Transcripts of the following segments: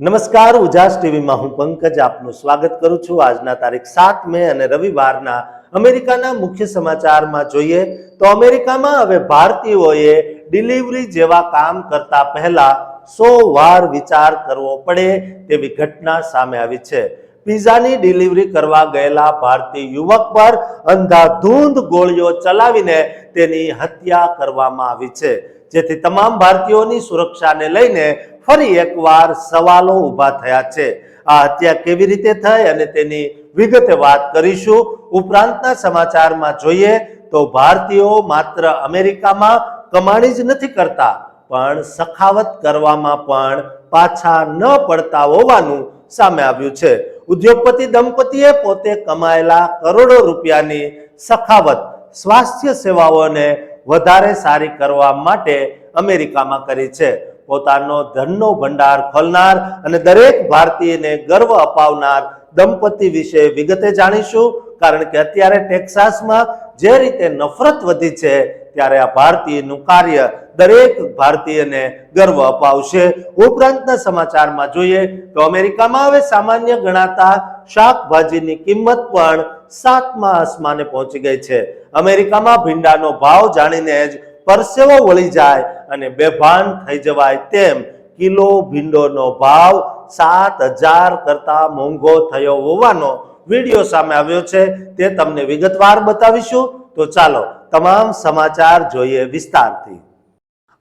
નમસ્કાર, ઉજાસ ટીવીમાં હું પંકજ આપનું સ્વાગત કરું છું। આજના તારીખ 7 મે અને રવિવારના અમેરિકાના મુખ્ય સમાચારમાં જોઈએ તો અમેરિકામાં હવે ભારતીયોએ ડિલિવરી જેવા કામ કરતા પહેલા 100 વાર વિચાર કરવો પડે તેવી ઘટના સામે આવી છે। પિઝાની ડિલિવરી કરવા ગયેલા ભારતીય યુવક પર અંધાધૂંધ ગોળીઓ ચલાવીને તેની હત્યા કરવામાં આવી છે, જેથી તમામ ભારતીયોની સુરક્ષાને લઈને ફરી એકવાર સવાલો ઊભા થયા છે। આ હત્યા કેવી રીતે થઈ અને તેની વિગતે વાત કરીશું। ઉપરાંતના સમાચારમાં જોઈએ તો ભારતીયો માત્ર અમેરિકામાં કમાણી જ નથી કરતા, પણ સખાવત કરવામાં પણ પાછા ન પડતા હોવાનું સામે આવ્યું છે। ઉદ્યોગપતિ દંપતીએ પોતે કમાયેલા કરોડો રૂપિયાની સખાવત સ્વાસ્થ્ય સેવાઓને વધારે સારી કરવા માટે અમેરિકામાં કરી છે। પોતાનો ધનનો ભંડાર ખોલનાર અને દરેક ભારતીયને ગર્વ અપાવનાર દંપતી વિશે વિગતે જાણીશું, કારણ કે અત્યારે ટેક્સાસમાં જે રીતે નફરત વધી છે ત્યારે આ ભારતીયનું કાર્ય દરેક ભારતીયને ગર્વ અપાવશે। ઉપરાંતના સમાચારમાં જોઈએ તો અમેરિકામાં હવે સામાન્ય ગણાતા શાકભાજીની કિંમત પણ 7મા આસમાને પહોંચી ગઈ છે। અમેરિકામાં ભીંડાનો ભાવ જાણીને જ પરસેવો વળી જાય અને બેભાન થઈ જવાય તેમ કિલો ભીંડોનો ભાવ 7,000 કરતા મોંઘો થયો હોવાનો વિડીયો સામે આવ્યો છે, તે તમને વિગતવાર બતાવીશું। તો ચાલો તમામ સમાચાર જોઈએ વિસ્તારથી।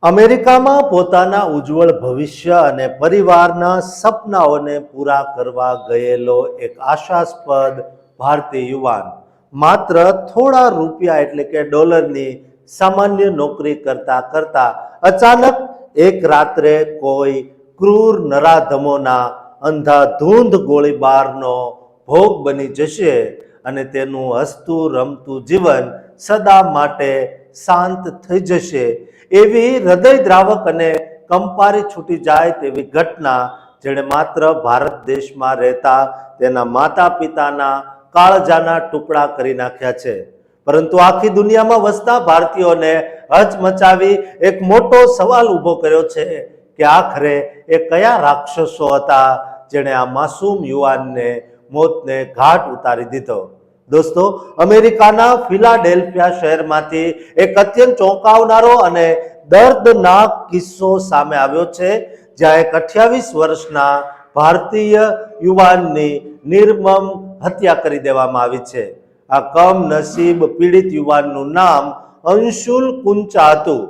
અમેરિકામાં પોતાના ઉજ્જવળ ભવિષ્ય અને પરિવારના સપનાઓને પૂરા કરવા ગયેલો એક આશાસ્પદ ભારતીય યુવાન માત્ર થોડા રૂપિયા એટલે કે ડોલરની સામાન્ય નોકરી કરતા કરતા અચાનક એક રાત્રે કોઈ ક્રૂર નરાધમોના અંધાધૂંધ ગોળીબારનો ભોગ બની જશે અને તેનું હસતું રમતું જીવન સદા માટે શાંત થઈ જશે। એવી હૃદયદ્રાવક અને કંપારી છૂટી જાય તેવી ઘટના જેણે માત્ર ભારત દેશમાં રહેતા તેના માતા પિતાના કાળજાના ટુકડા કરી નાખ્યા છે, પરંતુ આખી દુનિયામાં વસતા ભારતીયોને હચમચાવી એક મોટો સવાલ ઊભો કર્યો છે કે આખરે એ કયા રાક્ષસો હતા જેણે આ માસૂમ યુવાનને મોતને ઘાટ ઉતારી દીધો। દોસ્તો, અમેરિકાના ફિલાડેલ્ફિયા શહેરમાંથી એક અત્યંત ચોંકાવનારો અને દર્દનાક કિસ્સો સામે આવ્યો છે, જ્યાં એક 28 વર્ષના ભારતીય યુવાનની નિર્મમ હત્યા કરી દેવામાં આવી છે। આ કમનસીબ પીડિત યુવાનનું નામ અંશુલ કુંચા હતું,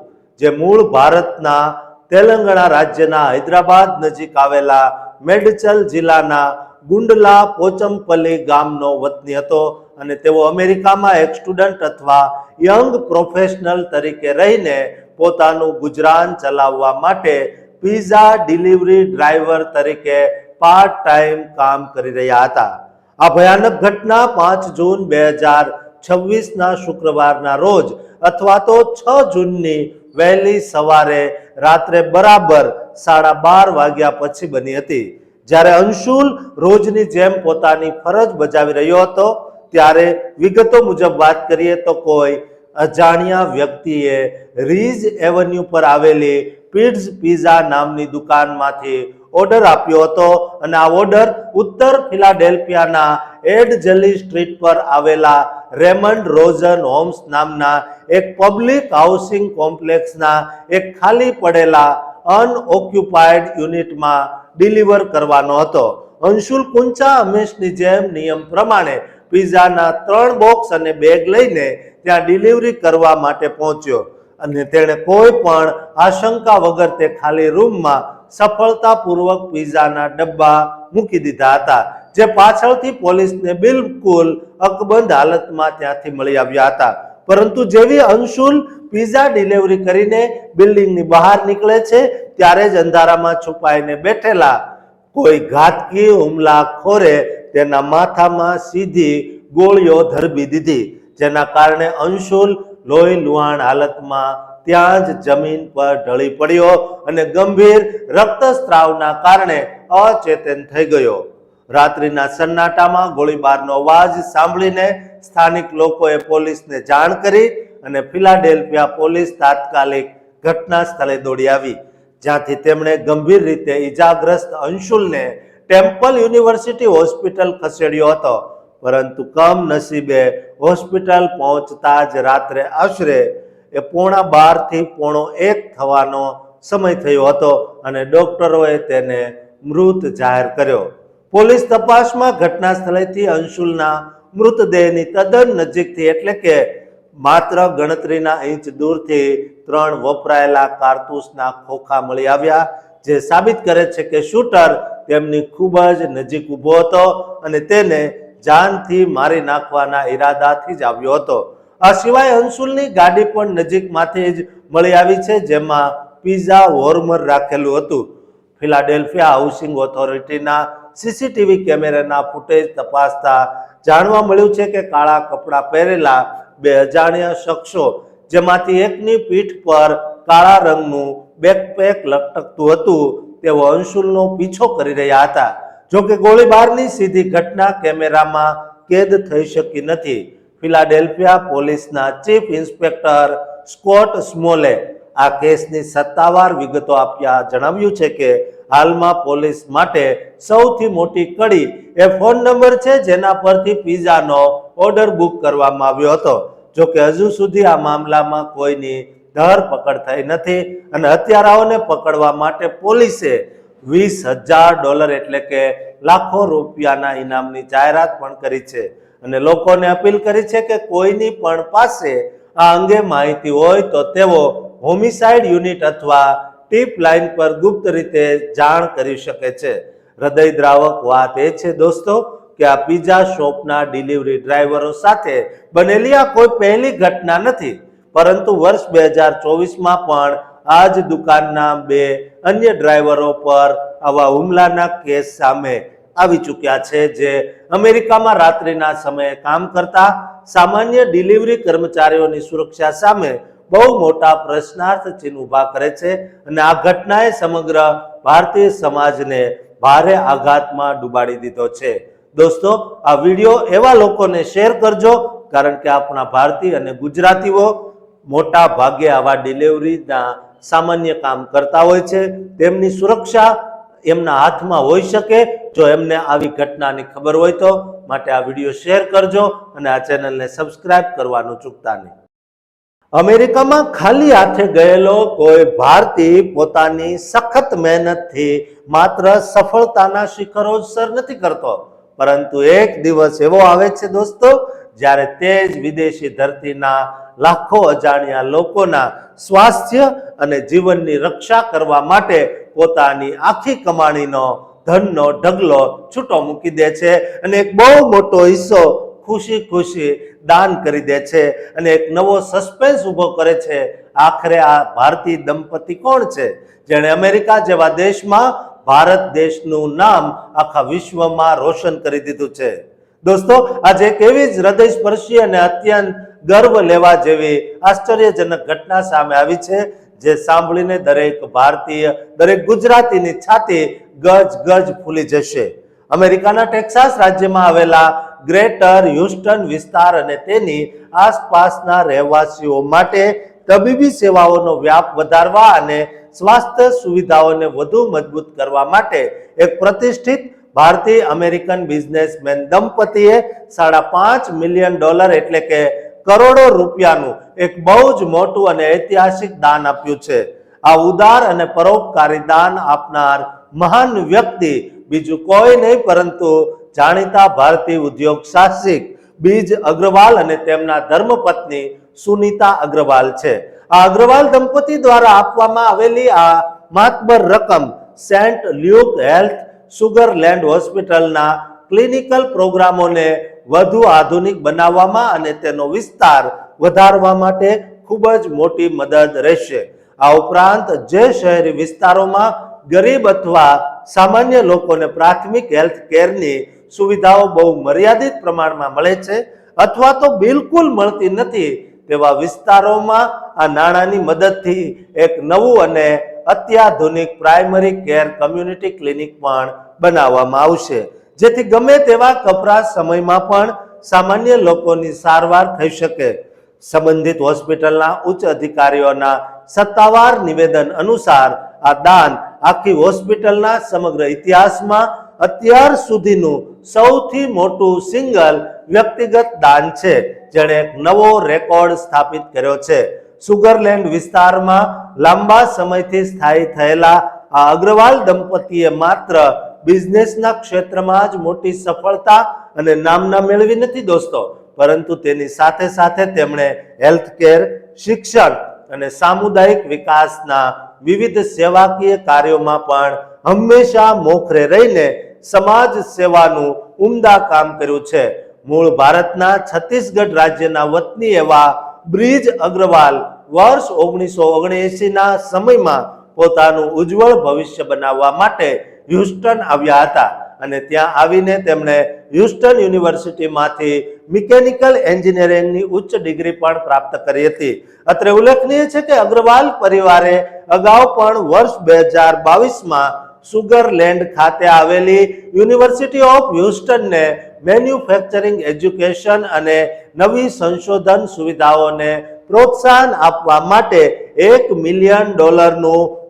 જે મૂળ ભારતના તેલંગાણા રાજ્યના હૈદરાબાદ નજીક આવેલા મેડચલ જિલ્લાના ગુંડલા પોચમપલ્લી ગામનો વતની હતો અને તેઓ અમેરિકામાં એક સ્ટુડન્ટ અથવા યંગ પ્રોફેશનલ તરીકે રહીને પોતાનું ગુજરાન ચલાવવા માટે પિઝા ડિલિવરી ડ્રાઈવર તરીકે પાર્ટ ટાઈમ કામ કરી રહ્યા હતા। આ ભયાનક ઘટના 5 જૂન 2026ના શુક્રવારના રોજ અથવા તો 6 જૂનની વહેલી સવારે રાત્રે બરાબર 12:30 વાગ્યા પછી બની હતી, જ્યારે અંશુલ રોજની જેમ પોતાની ફરજ બજાવી રહ્યો હતો। ત્યારે વિગતો મુજબ વાત કરીએ તો કોઈ અજાણ્યા વ્યક્તિએ રીજ એવન્યુ પર આવેલી પીટ્સ પિઝા નામની દુકાનમાંથી ઓર્ડર આપ્યો હતો અને આ ઓર્ડર ઉત્તર ફિલાડેલ્ફિયાના એડજલી સ્ટ્રીટ પર આવેલા રેમન્ડ રોઝન હોમ્સ નામના એક પબ્લિક હાઉસિંગ કોમ્પ્લેક્સના એક ખાલી પડેલા અનઓક્યુપાઈડ યુનિટમાં ડિલિવર કરવાનો હતો। અંશુલ કુંચા હંમેશની જેમ નિયમ પ્રમાણે પિઝાના 3 બોક્સ અને બેગ લઈને ત્યાં ડિલિવરી કરવા માટે પહોંચ્યો અને તેણે કોઈ પણ આશંકા વગર તે ખાલી રૂમમાં સફળતાપૂર્વક પિઝાના ડબ્બા મૂકી દીધા હતા, જે પાછળથી પોલીસને બિલકુલ અકબંધ હાલતમાં ત્યાંથી મળી આવ્યા હતા। પરંતુ જેવી અંશુલ પિઝા ડિલિવરી કરીને બિલ્ડિંગની બહાર નીકળે છે ત્યારે જ અંધારામાં છુપાઈને બેઠેલા કોઈ ઘાતકી હુમલાખોરે તેના માથામાં સીધી ગોળીઓ ધરબી દીધી, જેના કારણે અંશુલ લોહી લુહાણ હાલતમાં ત્યાં જ જમીન પર ઢળી પડ્યો અને ગંભીર રક્તસ્રાવના કારણે અચેતન થઈ ગયો। રાત્રિના સન્નાટામાં ગોળીબારનો અવાજ સાંભળીને સ્થાનિક લોકોએ પોલીસને જાણ કરી અને ફિલાડેલ્ફિયા પોલીસ તાત્કાલિક ઘટના સ્થળે દોડી આવી, જ્યાંથી તેમણે ગંભીર રીતે ઈજાગ્રસ્ત અંશુલને ટેમ્પલ યુનિવર્સિટી હોસ્પિટલ ખસેડ્યો હતો, પરંતુ કમનસીબે હોસ્પિટલ પહોંચતા જ રાત્રે આશરે 12:30 થી 1:45 થવાનો સમય થયો હતો અને ડોક્ટરોએ તેને મૃત જાહેર કર્યો. પોલીસ તપાસમાં ઘટના સ્થળેથી અંશુલના મૃતદેહની તદ્દન નજીકથી એટલે કે માત્ર ગણતરીના ઇંચ દૂરથી 3 વપરાયેલા કારતૂસના ખોખા મળી આવ્યા, જે સાબિત કરે છે કે શૂટર તેમની ખૂબ જ નજીક ઊભો હતો અને તેને જાનથી મારી નાખવાના ઈરાદાથી જ આવ્યો હતો. આ સિવાય અંશુલની ગાડી પણ નજીકમાંથી જ મળી આવી છે, જેમાં પીઝા વોર્મર રાખેલું હતું. ફિલાડેલ્ફિયા હાઉસિંગ ઓથોરિટીના સીસીટીવી કેમેરાના ફૂટેજ તપાસતા જાણવા મળ્યું છે કે કાળા કપડાં પહેરેલા 2 અજાણ્યા શખ્સો, જેમાંથી એકની પીઠ પર કાળા રંગનું બેકપેક લટકતું હતું, તેઓ અંશુલનો પીછો કરી રહ્યા હતા. જોકે ગોળીબારની સીધી ઘટના કેમેરામાં કેદ થઈ શકી નથી. ફિલાડેલ્ફિયા પોલીસના ચીફ ઇન્સ્પેક્ટર સ્કોટ સ્મોલે આ કેસની સત્તાવાર વિગતો આપ્યા જણાવ્યું છે કે હાલમાં પોલીસ માટે સૌથી મોટી કડી એ ફોન નંબર છે જેના પરથી પીઝાનો ઓર્ડર બુક કરવામાં આવ્યો હતો. જોકે હજુ સુધી આ મામલામાં કોઈની ધરપકડ થઈ નથી અને હત્યારાઓને પકડવા માટે પોલીસે $20,000 એટલે કે લાખો રૂપિયાના ઇનામની જાહેરાત પણ કરી છે અને લોકોને અપીલ કરી છે કે કોઈની પણ પાસે આ અંગે માહિતી હોય તો તેઓ હોમિસાઇડ યુનિટ અથવા ટીપ લાઇન પર ગુપ્ત રીતે જાણ કરી શકે છે. હૃદયદ્રાવક વાત એ છે દોસ્તો કે આ પીઝા શોપના ડિલિવરી ડ્રાઈવરો સાથે બનેલી આ કોઈ પહેલી ઘટના નથી, પરંતુ વર્ષ 2024માં પણ આ જ દુકાનના 2 અન્ય ડ્રાઈવરો પર આવા હુમલાના કેસ સામે આવી ચૂક્યા છે, જે અમેરિકામાં રાત્રિના સમયે કામ કરતા સામાન્ય ડિલિવરી કર્મચારીઓની સુરક્ષા સામે બહુ મોટા પ્રશ્નાર્થ ચિહ્ન ઊભા કરે છે અને આ ઘટનાએ સમગ્ર ભારતીય સમાજને ભારે આઘાતમાં ડૂબાડી દીધો છે. દોસ્તો, આ વિડીયો એવા લોકોને શેર કરજો, કારણ કે આપણા ભારતીય અને ગુજરાતીઓ મોટા ભાગે આવા ડિલિવરીના સામાન્ય કામ કરતા હોય છે. તેમની સુરક્ષા એમના હાથમાં હોઈ શકે જો એમને આવી ઘટનાની ખબર હોય તો. માટે આ વિડીયો શેર કરજો અને આ ચેનલને સબસ્ક્રાઇબ કરવાનું ચૂકતા નહીં. અમેરિકામાં ખાલી હાથે ગયેલો કોઈ ભારતીય પોતાની સખત મહેનતથી માત્ર સફળતાના શિખરો જ સર નથી કરતો, પરંતુ એક દિવસ એવો આવે છે દોસ્તો જ્યારે તે જ વિદેશી ધરતીના લાખો અજાણ્યા લોકોના સ્વાસ્થ્ય અને જીવનની રક્ષા કરવા માટે પોતાની આખી કમાણીનો ધનનો ઢગલો છૂટો મૂકી દે છે અને એક બહુ મોટો હિસ્સો ખુશી ખુશી દાન કરી દે છે અને એક નવો સસ્પેન્સ ઊભો કરે છે. આખરે આ ભારતીય દંપતી કોણ છે જેણે અમેરિકા જેવા દેશમાં ભારત દેશનું નામ આખા વિશ્વમાં રોશન કરી દીધું છે? દોસ્તો, આજે કેવી જ હૃદયસ્પર્શી અને અત્યંત ગર્વ લેવા જેવી આશ્ચર્યજનક ઘટના સામે આવી છે, જે સાંભળીને દરેક ભારતીય, દરેક ગુજરાતીની છાતી ગજ ગજ ફૂલી જશે. અમેરિકાના ટેક્સાસ રાજ્યમાં આવેલા ગ્રેટર હ્યુસ્ટન વિસ્તાર અને તેની આસપાસના રહેવાસીઓ માટે તબીબી સેવાઓનો વ્યાપ વધારવા અને સ્વાસ્થ્ય સુવિધાઓને વધુ મજબૂત કરવા માટે એક પ્રતિષ્ઠિત ભારતીય અમેરિકન બિઝનેસમેન દંપતીએ $5.5 મિલિયન એટલે કે કરોડો રૂપિયાનું એક બહુ જ મોટું અને ઐતિહાસિક દાન આપ્યું છે. આ ઉદાર અને પરોપકારી દાન આપનાર મહાન વ્યક્તિ બીજું કોઈ નહીં પરંતુ જાણીતા ભારતીય ઉદ્યોગ સાહસિક બીજ અગ્રવાલ અને તેમના ધર્મપત્ની સુનીતા અગ્રવાલ છે. આ અગ્રવાલ દંપતી દ્વારા આપવામાં આવેલી આ માતબર રકમ સેન્ટ લ્યુક હેલ્થ સુગરલેન્ડ હોસ્પિટલના ક્લિનિકલ પ્રોગ્રામોને વધુ આધુનિક બનાવવામાં અને તેનો વિસ્તાર વધારવા માટે ખૂબ જ મોટી મદદ રહેશે. આ ઉપરાંત જે શહેરી વિસ્તારોમાં ગરીબ અથવા સામાન્ય લોકોને પ્રાથમિક હેલ્થ કેરની સુવિધાઓ બહુ મર્યાદિત પ્રમાણમાં મળે છે અથવા તો બિલકુલ મળતી નથી, તેવા વિસ્તારોમાં આ નાણાંની મદદથી એક નવું અને અત્યાધુનિક પ્રાઇમરી કેર કમ્યુનિટી ક્લિનિક પણ બનાવવામાં આવશે, જેથી ગમે તેવા કપરા સમયમાં પણ સામાન્ય લોકોની સારવાર થઈ શકે. સંબંધિત હોસ્પિટલના ઉચ્ચ અધિકારીઓના સત્તાવાર નિવેદન અનુસાર આ દાન આખી હોસ્પિટલના સમગ્ર ઇતિહાસમાં અત્યાર સુધીનું સૌથી મોટું સિંગલ વ્યક્તિગત દાન છે, જેણે એક નવો રેકોર્ડ સ્થાપિત કર્યો છે. સુગરલેન્ડ વિસ્તારમાં લાંબા સમયથી સ્થાયી થયેલા આ અગ્રવાલ દંપતીએ માત્ર બિઝનેસના ક્ષેત્રમાં જ મોટી સફળતા અને નામના મેળવી નથી દોસ્તો, પરંતુ તેની સાથે સાથે તેમણે હેલ્થકેર, શિક્ષણ અને સામુદાયિક વિકાસના વિવિધ સેવાકીય કાર્યોમાં પણ હંમેશા મોખરે રહીને સમાજ સેવાનું ઉમદા કામ કર્યું છે. મૂળ ભારતના છત્તીસગઢ રાજ્યના વતની એવા બ્રિજ અગ્રવાલ વર્ષ 1979ના સમયમાં પોતાનું ઉજ્જવળ ભવિષ્ય બનાવવા માટે હ્યુસ્ટન આવ્યા હતા અને ત્યાં આવીને તેમણે હ્યુસ્ટન યુનિવર્સિટીમાંથી મિકેનિકલ એન્જિનિયરિંગની ઉચ્ચ ડિગ્રી પણ પ્રાપ્ત કરી હતી. અત્રે ઉલ્લેખનીય છે કે અગ્રવાલ પરિવારે અગાઉ પણ વર્ષ 2022માં સુગરલેન્ડ ખાતે આવેલી યુનિવર્સિટી ઓફ હ્યુસ્ટનને મેન્યુફેક્ચરિંગ એજ્યુકેશન અને નવી સંશોધન સુવિધાઓને પ્રોત્સાહન આપવા માટે $1 મિલિયન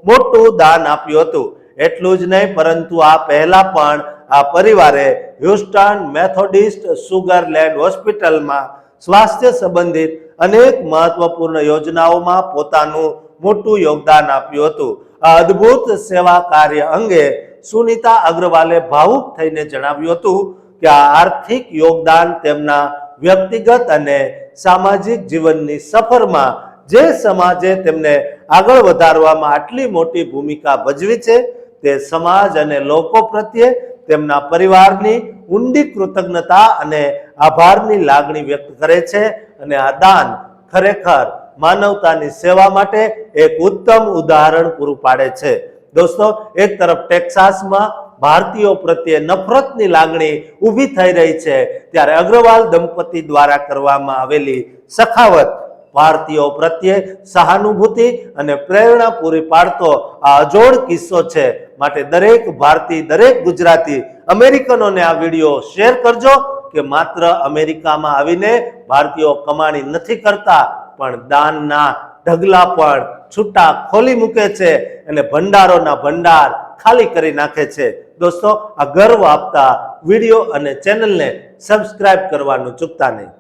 મોટું દાન આપ્યું હતું. એટલું જ નહીં, પરંતુ આ પહેલા પણ આ પરિવારે હ્યુસ્ટન મેથોડિસ્ટ સુગરલેન્ડ હોસ્પિટલમાં સ્વાસ્થ્ય સંબંધિત અનેક મહત્વપૂર્ણ યોજનાઓમાં પોતાનું મોટું યોગદાન આપ્યું હતું. આ અદ્ભુત સેવા કાર્ય અંગે સુનીતા અગ્રવાલે ભાવુક થઈને જણાવ્યું હતું કે આ આર્થિક યોગદાન તેમના વ્યક્તિગત અને સામાજિક જીવનની સફરમાં જે સમાજે તેમને આગળ વધારવામાં આટલી મોટી ભૂમિકા ભજવી છે તે સમાજ અને લોકો પ્રત્યે તેમના પરિવારની ઊંડી કૃતજ્ઞતા અને આભારની લાગણી વ્યક્ત કરે છે અને આ દાન ખરેખર માનવતાની સેવા માટે એક ઉત્તમ ઉદાહરણ પૂરું પાડે છે. દોસ્તો, એક તરફ ટેક્સાસમાં ભારતીયો પ્રત્યે નફરતની લાગણી ઊભી થઈ રહી છે, ત્યારે અગ્રવાલ દંપતી દ્વારા કરવામાં આવેલી સખાવત ભારતીયો પ્રત્યે સહાનુભૂતિ અને પ્રેરણા પૂરી પાડતો આ અજોડ કિસ્સો છે. માટે દરેક ભારતીય, દરેક ગુજરાતી અમેરિકનોને આ વિડીયો શેર કરજો કે માત્ર અમેરિકામાં આવીને ભારતીયો કમાણી નથી કરતા, પણ દાનના ઢગલા પણ છૂટા ખોલી મૂકે છે અને ભંડારોના ભંડાર ખાલી કરી નાખે છે. દોસ્તો, આ ગર્વ આપતા વિડીયો અને ચેનલને સબસ્ક્રાઇબ કરવાનું ચૂકતા નહીં.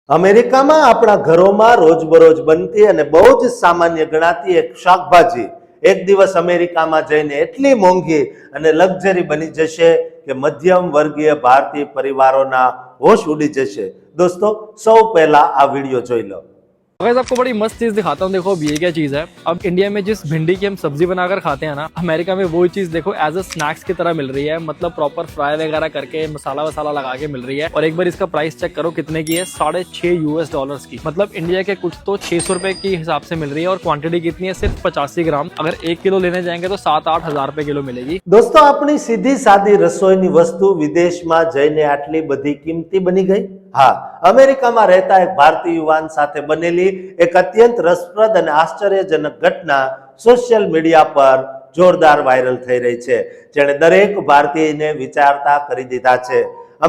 અમેરિકામાં આપણા ઘરોમાં રોજબરોજ બનતી અને બહુ જ સામાન્ય ગણાતી એક શાકભાજી એક દિવસ અમેરિકામાં જઈને એટલી મોંઘી અને લક્ઝરી બની જશે કે મધ્યમ વર્ગીય ભારતીય પરિવારોના હોશ ઉડી જશે. દોસ્તો, સૌ પહેલા આ વિડીયો જોઈ લો. गाइस, आपको बड़ी मस्त चीज दिखाता हूँ. देखो अब ये क्या चीज है. अब इंडिया में जिस भिंडी की हम सब्जी बनाकर खाते हैं ना, अमेरिका में वो चीज देखो एज अ स्नैक्स की तरह मिल रही है. मतलब प्रॉपर फ्राई वगैरह करके मसाला वसाला लगा के मिल रही है. और एक बार इसका प्राइस चेक करो कितने की है. $6.5 की. मतलब इंडिया के कुछ तो 600 रुपए के हिसाब से मिल रही है. और क्वांटिटी कितनी है? सिर्फ 85 ग्राम. अगर 1 किलो लेने जाएंगे तो 7-8 हजार रुपए किलो मिलेगी. दोस्तों, अपनी सीधी सादी रसोईनी वस्तु विदेशમાં જઈને આટલી બધી કિંમતી બની ગઈ. હા, અમેરિકામાં રહેતા એક ભારતીય યુવાન સાથે બનેલી એક અત્યંત રસપ્રદ અને આશ્ચર્યજનક ઘટના સોશિયલ મીડિયા પર જોરદાર વાયરલ થઈ રહી છે, જેણે દરેક ભારતીયને વિચારતા કરી દીધા છે.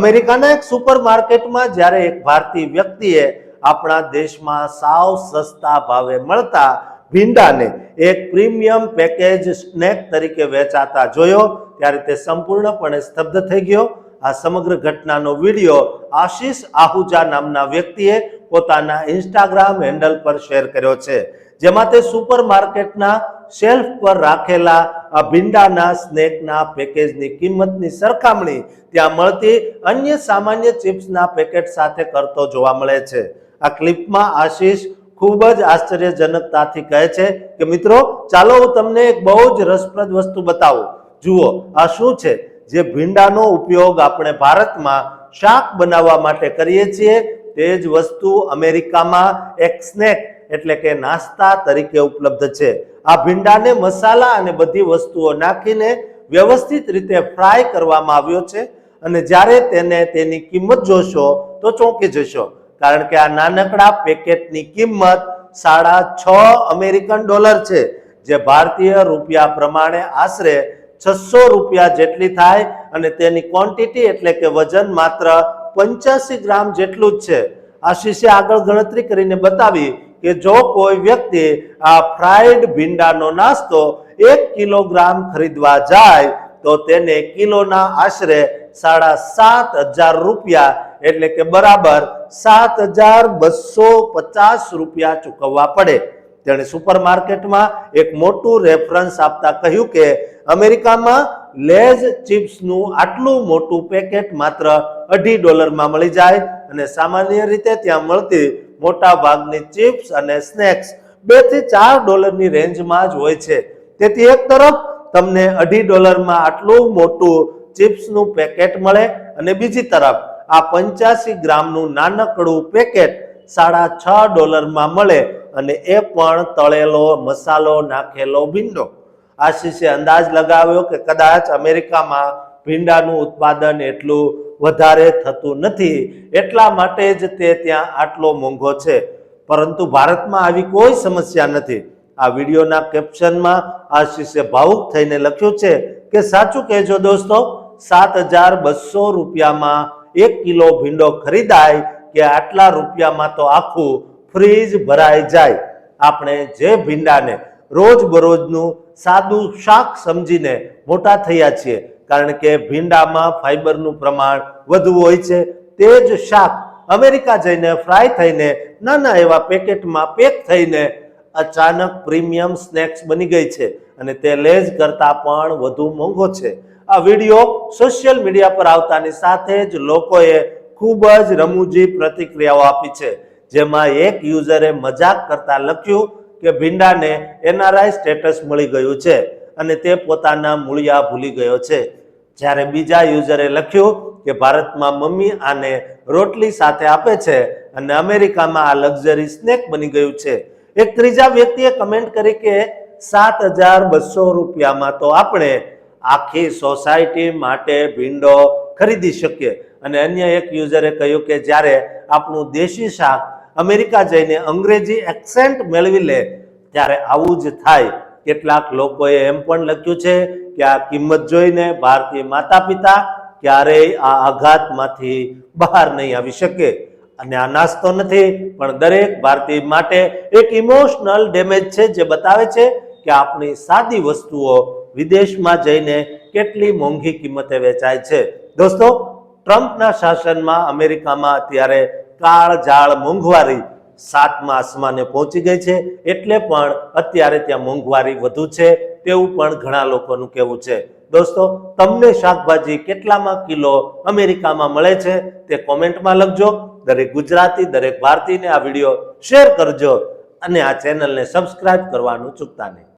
અમેરિકાના એક સુપરમાર્કેટમાં જ્યારે એક ભારતીય વ્યક્તિએ આપણા દેશમાં સાવ સસ્તા ભાવે મળતા ભીંડાને એક પ્રીમિયમ પેકેજ સ્નેક તરીકે વેચાતા જોયો ત્યારે તે સંપૂર્ણપણે સ્તબ્ધ થઈ ગયો. આ સમગ્ર ઘટનાનો વિડીયો આશીષ આહુજા નામના વ્યક્તિએ પોતાના ઇન્સ્ટાગ્રામ હેન્ડલ પર શેર કર્યો છે, જેમાં તે સુપરમાર્કેટના શેલ્ફ પર રાખેલા આ ભીંડાના સ્નેકના પેકેજની કિંમતની સરખામણી ત્યાં મળતી અન્ય સામાન્ય ચિપ્સના પેકેટ સાથે કરતો જોવા મળે છે. આ ક્લિપમાં આશીષ ખૂબ જ આશ્ચર્યજનકતાથી કહે છે કે મિત્રો, ચાલો હું તમને એક બહુ જ રસપ્રદ વસ્તુ બતાવું. જુઓ, આ શું છે? જે ભીંડાનો ઉપયોગ આપણે ભારતમાં શાક બનાવવા માટે કરીએ છીએ તે જ વસ્તુ અમેરિકામાં એક સ્નેક એટલે કે નાસ્તા તરીકે ઉપલબ્ધ છે. આ ભીંડાને મસાલા અને બધી વસ્તુઓ નાખીને વ્યવસ્થિત રીતે ફ્રાય કરવામાં આવ્યો છે અને જ્યારે તેની કિંમત જોશો તો ચોંકી જશો, કારણ કે આ નાનકડા પેકેટની કિંમત $6.5 છે, જે ભારતીય રૂપિયા પ્રમાણે આશરે $600 જેટલી થાય અને તેની ક્વોન્ટિટી એટલે કે વજન માત્ર 85 ગ્રામ જેટલું જ છે. આશીષે આગળ ગણતરી કરીને બતાવી કે જો કોઈ વ્યક્તિ આ ફ્રાઈડ ભીંડાનો નાસ્તો 1 કિલોગ્રામ ખરીદવા જાય તો તેને કિલોના આશરે 7,500 રૂપિયા એટલે કે બરાબર 7,250 રૂપિયા ચૂકવવા પડે. તેણે સુપરમાર્કેટમાં એક મોટું રેફરન્સ આપતા કહ્યું કે અમેરિકામાં લેઝ ચિપ્સનું આટલું મોટું પેકેટ માત્ર $2.50 મળી જાય અને સામાન્ય રીતે ત્યાં મળતી મોટા ભાગની ચિપ્સ અને સ્નેક્સ $2 થી $4 રેન્જમાં જ હોય છે. તેથી એક તરફ તમને $2.50 આટલું મોટું ચિપ્સનું પેકેટ મળે અને બીજી તરફ આ 85 ગ્રામનું નાનકડું પેકેટ $6.50 મળે અને એ પણ તળેલો મસાલો નાખેલો ભીંડો. આશીષે અંદાજ લગાવ્યો કે કદાચ અમેરિકામાં ભીંડાનું ઉત્પાદન એટલું વધારે થતું નથી એટલા માટે જ તે ત્યાં આટલો મોંઘો છે, પરંતુ ભારતમાં આવી કોઈ સમસ્યા નથી. આ વિડીયોના કેપ્શનમાં આશીષે ભાવુક થઈને લખ્યું છે કે સાચું કહેજો દોસ્તો, 7,200 રૂપિયામાં 1 કિલો ભીંડો ખરીદાય કે આટલા રૂપિયામાં તો આખું ફ્રીજ ભરાઈ જાય. આપણે જે ભીંડાને રોજબરોજનું સાદું શાક સમજીને મોટા થયા છીએ કારણ કે ભીંડામાં ફાઈબરનું પ્રમાણ વધુ હોય છે, તે જ શાક અમેરિકા જઈને ફ્રાય થઈને નાના એવા પેકેટમાં પેક થઈને અચાનક પ્રીમિયમ સ્નેક્સ બની ગઈ છે અને તે લેઝ કરતા પણ વધુ મોંઘો છે. આ વિડીયો સોશિયલ મીડિયા પર આવતાની સાથે જ લોકોએ ખૂબ જ રમૂજી પ્રતિક્રિયાઓ આપી છે, જેમાં એક યુઝરે મજાક કરતા લખ્યું કે ભીંડાને NRI સ્ટેટસ મળી ગયું છે અને તે પોતાના મૂળિયા ભૂલી ગયો છે. જ્યારે બીજા યુઝરે લખ્યું કે ભારતમાં મમ્મી આને રોટલી સાથે આપે છે અને અમેરિકામાં આ લક્ઝરી સ્નેક બની ગયું છે. એક ત્રીજા વ્યક્તિએ કમેન્ટ કરી કે 7,200 રૂપિયામાં તો આપણે આખી સોસાયટી માટે ભીંડો ખરીદી શકીએ. અને અન્ય એક યુઝરે કહ્યું કે જ્યારે આપણું દેશી શાક અમેરિકા જઈને અંગ્રેજી એક્સેન્ટ મેળવી લે ત્યારે આવું જ થાય. કેટલાક લોકોએ એમ પણ લખ્યું છે કે આ કિંમત જોઈને ભારતીય માતા પિતા ક્યારેય આ આઘાતમાંથી બહાર નહીં આવી શકે. અને આ નાસ્તો નથી પણ દરેક ભારતીય માટે એક ઇમોશનલ ડેમેજ છે, જે બતાવે છે કે આપણી સાદી વસ્તુઓ વિદેશમાં જઈને કેટલી મોંઘી કિંમતે વેચાય છે. દોસ્તો, ટ્રમ્પના શાસનમાં અમેરિકામાં અત્યારે કાળઝાળ મોંઘવારી 7મા આસમાને પહોંચી ગઈ છે, એટલે પણ અત્યારે ત્યાં મોંઘવારી વધુ છે તેવું પણ ઘણા લોકોનું કહેવું છે. દોસ્તો, તમને શાકભાજી કેટલામાં કિલો અમેરિકામાં મળે છે તે કોમેન્ટમાં લખજો. દરેક ગુજરાતી, દરેક ભારતીયને આ વિડીયો શેર કરજો અને આ ચેનલને સબસ્ક્રાઇબ કરવાનું ચૂકતા નહીં.